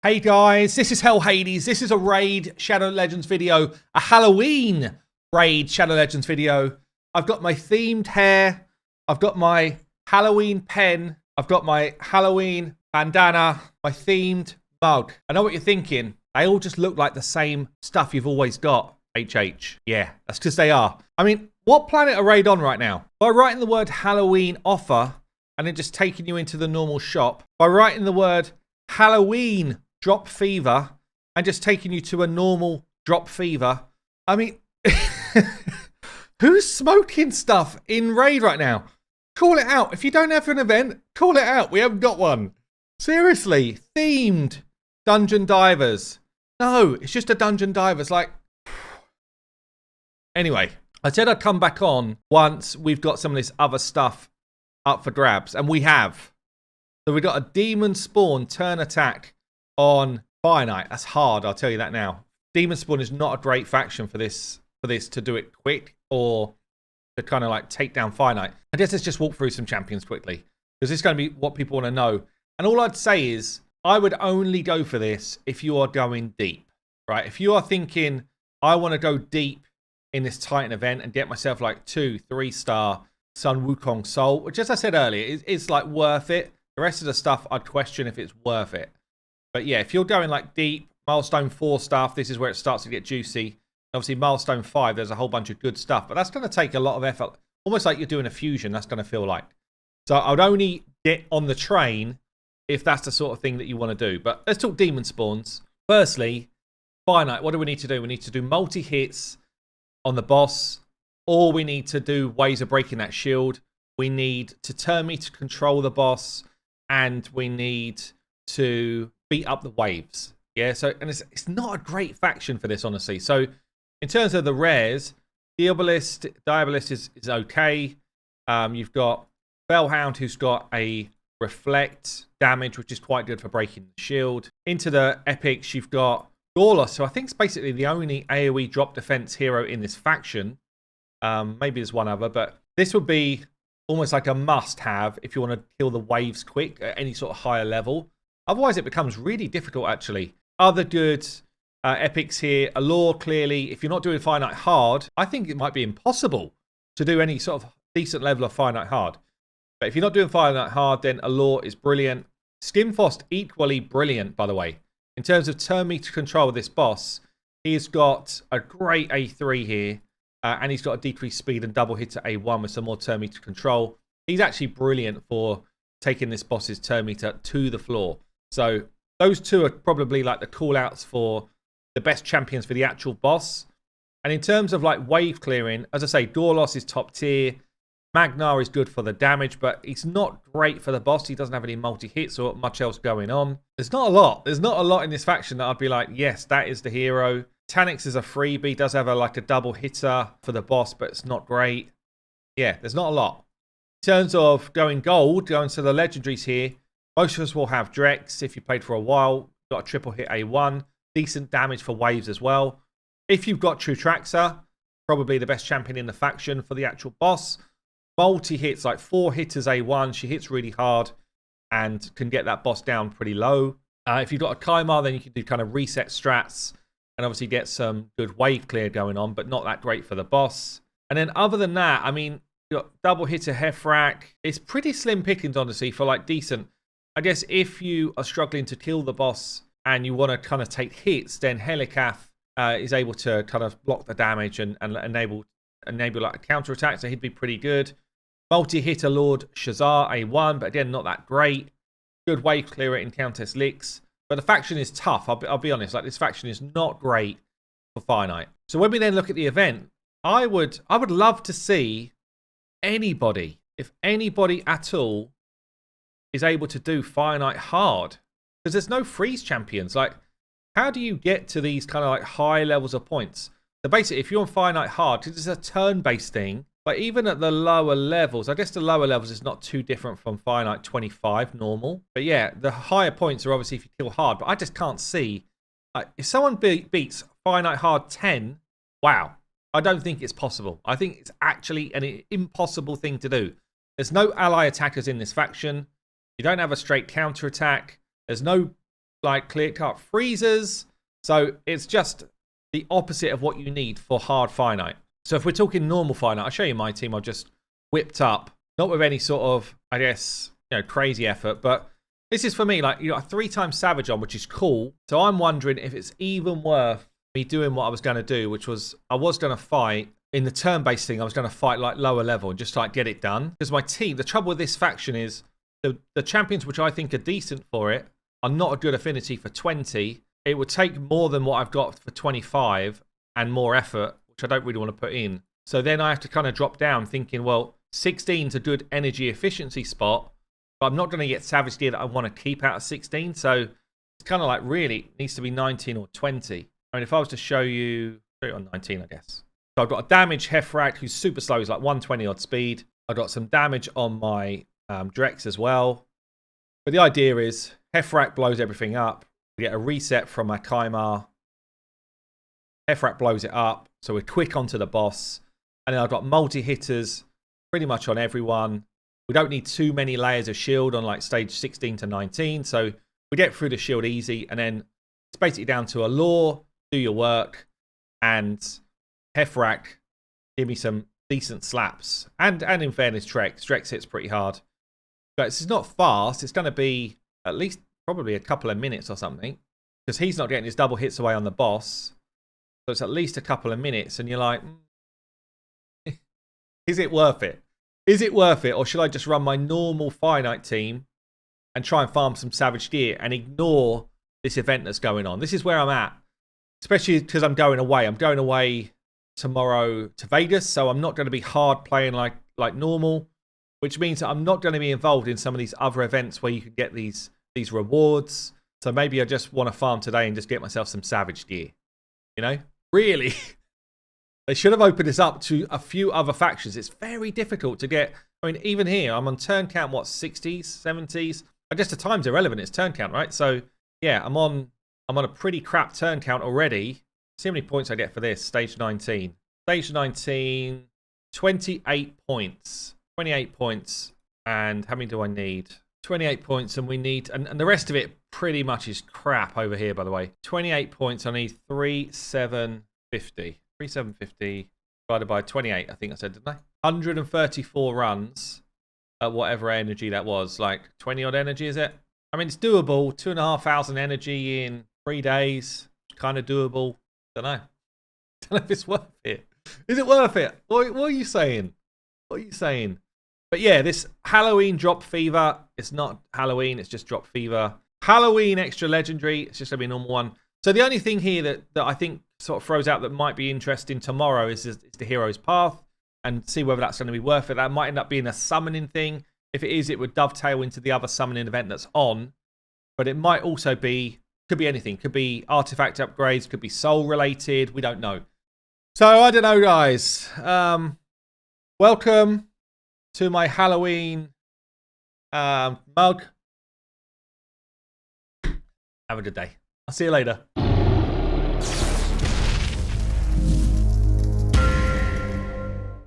Hey guys, this is Hell Hades. This is a raid Shadow Legends video, a Halloween raid Shadow Legends video. I've got my themed hair, I've got my Halloween pen, I've got my Halloween bandana, my themed mug. I know what you're thinking. They all just look like the same stuff you've always got, HH. Yeah, that's because they are. I mean, what planet are raid on right now? By writing the word Halloween offer and then just taking you into the normal shop, by writing the word Halloween drop fever and just taking you to a normal drop fever. I mean, who's smoking stuff in raid right now? Call it out. If you don't have an event, call it out. We haven't got one. Seriously, themed dungeon divers. No, it's just a dungeon divers. Like, anyway, I said I'd come back on once we've got some of this other stuff up for grabs, and we have. So we've got a demon spawn turn attack on Finite. That's hard, I'll tell you that now. Demon Spawn is not a great faction for this to do it quick or to kind of like take down Finite. I guess let's just walk through some champions quickly, because this is going to be what people want to know. And all I'd say is I would only go for this if you are going deep, right? If you are thinking, I want to go deep in this Titan event and get myself like 2-3 star Sun Wukong Soul, which, as I said earlier, is like worth it. The rest of the stuff I'd question if it's worth it. But yeah, if you're going like deep, milestone 4 stuff, this is where it starts to get juicy. Obviously, milestone 5, there's a whole bunch of good stuff, but that's going to take a lot of effort. Almost like you're doing a fusion, that's going to feel like. So I would only get on the train if that's the sort of thing that you want to do. But let's talk demon spawns. Firstly, Finite, what do we need to do? We need to do multi-hits on the boss, or we need to do ways of breaking that shield. We need to turn me to control the boss, and we need to beat up the waves. Yeah, so, and it's not a great faction for this, honestly. So in terms of the rares, Diabolist is okay. You've got Bellhound, who's got a reflect damage, which is quite good for breaking the shield. Into the epics, you've got Gorlos, who I think is basically the only AoE drop defense hero in this faction. Maybe there's one other, but this would be almost like a must-have if you want to kill the waves quick at any sort of higher level. Otherwise, it becomes really difficult, actually. Other good epics here. Allure, clearly. If you're not doing Finite Hard, I think it might be impossible to do any sort of decent level of Finite Hard. But if you're not doing Finite Hard, then Allure is brilliant. Skimfrost, equally brilliant, by the way. In terms of turn me to control this boss, he's got a great A3 here. And he's got a decreased speed and double hit to A1 with some more turn meter control. He's actually brilliant for taking this boss's turn meter to the floor. So those two are probably like the call outs for the best champions for the actual boss. And in terms of like wave clearing, as I say, Gorlos is top tier. Magnar is good for the damage, but he's not great for the boss. He doesn't have any multi-hits or much else going on. There's not a lot. There's not a lot in this faction that I'd be like, yes, that is the hero. Tanix is a freebie, does have like a double hitter for the boss, but it's not great. Yeah, there's not a lot. In terms of going gold, going to the legendaries here, most of us will have Drex if you played for a while. Got a triple hit A1, decent damage for waves as well. If you've got True Traxxer, probably the best champion in the faction for the actual boss. Multi-hits, like 4 hitters A1, she hits really hard and can get that boss down pretty low. If you've got a Kaimar, then you can do kind of reset strats and obviously get some good wave clear going on, but not that great for the boss. And then other than that, I mean, you got double hitter Hefrak. It's pretty slim pickings, honestly, for like decent. I guess if you are struggling to kill the boss and you want to kind of take hits, then Helikath is able to kind of block the damage and enable like a counter attack, so he'd be pretty good. Multi-hitter Lord Shazar A1, but again, not that great. Good wave clearer in Countess Lix. But the faction is tough, I'll be honest. Like, this faction is not great for Finite. So when we then look at the event, I would love to see anybody, if anybody at all, is able to do Finite Hard. Because there's no freeze champions. Like, how do you get to these kind of like high levels of points? So basically, if you're on Finite Hard, because it's a turn-based thing, but even at the lower levels, I guess the lower levels is not too different from Finite 25 normal. But yeah, the higher points are obviously if you kill hard. But I just can't see. If someone beats Finite Hard 10, wow. I don't think it's possible. I think it's actually an impossible thing to do. There's no ally attackers in this faction. You don't have a straight counter attack. There's no like clear-cut freezers. So it's just the opposite of what you need for hard Finite. So if we're talking normal Finite, I'll show you my team I've just whipped up. Not with any sort of, I guess, crazy effort, but this is for me, like, you got a 3-time Savage on, which is cool. So I'm wondering if it's even worth me doing what I was going to do, which was I was going to fight in the turn-based thing. I was going to fight like lower level and just like get it done. Because my team, the trouble with this faction is the champions, which I think are decent for it, are not a good affinity for 20. It would take more than what I've got for 25 and more effort, which I don't really want to put in. So then I have to kind of drop down thinking, well, 16 is a good energy efficiency spot, but I'm not going to get Savage Gear that I want to keep out of 16. So it's kind of like really needs to be 19 or 20. I mean, if I was to show you on 19, I guess. So I've got a damage Heffrak who's super slow. He's like 120 odd speed. I've got some damage on my Drex as well. But the idea is Heffrak blows everything up. We get a reset from our Kaimar. Heffrak blows it up. So we're quick onto the boss. And then I've got multi-hitters pretty much on everyone. We don't need too many layers of shield on like stage 16 to 19. So we get through the shield easy. And then it's basically down to a lore, do your work, and Heffrak give me some decent slaps. And in fairness, Drex hits pretty hard. But it's not fast. It's going to be at least probably a couple of minutes or something. Because he's not getting his double hits away on the boss. So it's at least a couple of minutes. And you're like, is it worth it? Is it worth it? Or should I just run my normal Finite team and try and farm some Savage Gear and ignore this event that's going on? This is where I'm at. Especially because I'm going away. I'm going away tomorrow to Vegas. So I'm not going to be hard playing like normal. Which means that I'm not going to be involved in some of these other events where you can get these rewards. So maybe I just want to farm today and just get myself some Savage Gear. You know? Really? They should have opened this up to a few other factions. It's very difficult to get. I mean, even here, I'm on turn count, what, 60s, 70s? I guess the time's irrelevant. It's turn count, right? So, yeah, I'm on a pretty crap turn count already. See how many points I get for this. Stage 19. Stage 19, 28 points. 28 points. And how many do I need? 28 points, and we need... And the rest of it pretty much is crap over here, by the way. 28 points. I need 3,750. 3,750 divided by 28, I think I said, didn't I? 134 runs at whatever energy that was. Like 20 odd energy, is it? I mean, it's doable. 2,500 energy in 3 days. Kind of doable. Don't know. Don't know if it's worth it. Is it worth it? What are you saying? What are you saying? But yeah, this Halloween drop fever. It's not Halloween. It's just drop fever. Halloween extra legendary. It's just going to be a normal one. So the only thing here that I think sort of throws out that might be interesting tomorrow is the Hero's Path, and see whether that's going to be worth it. That might end up being a summoning thing. If it is, it would dovetail into the other summoning event that's on. But it might also be, could be anything. Could be artifact upgrades, could be soul related. We don't know. So I don't know, guys. Welcome to my Halloween mug. Have a good day. I'll see you later.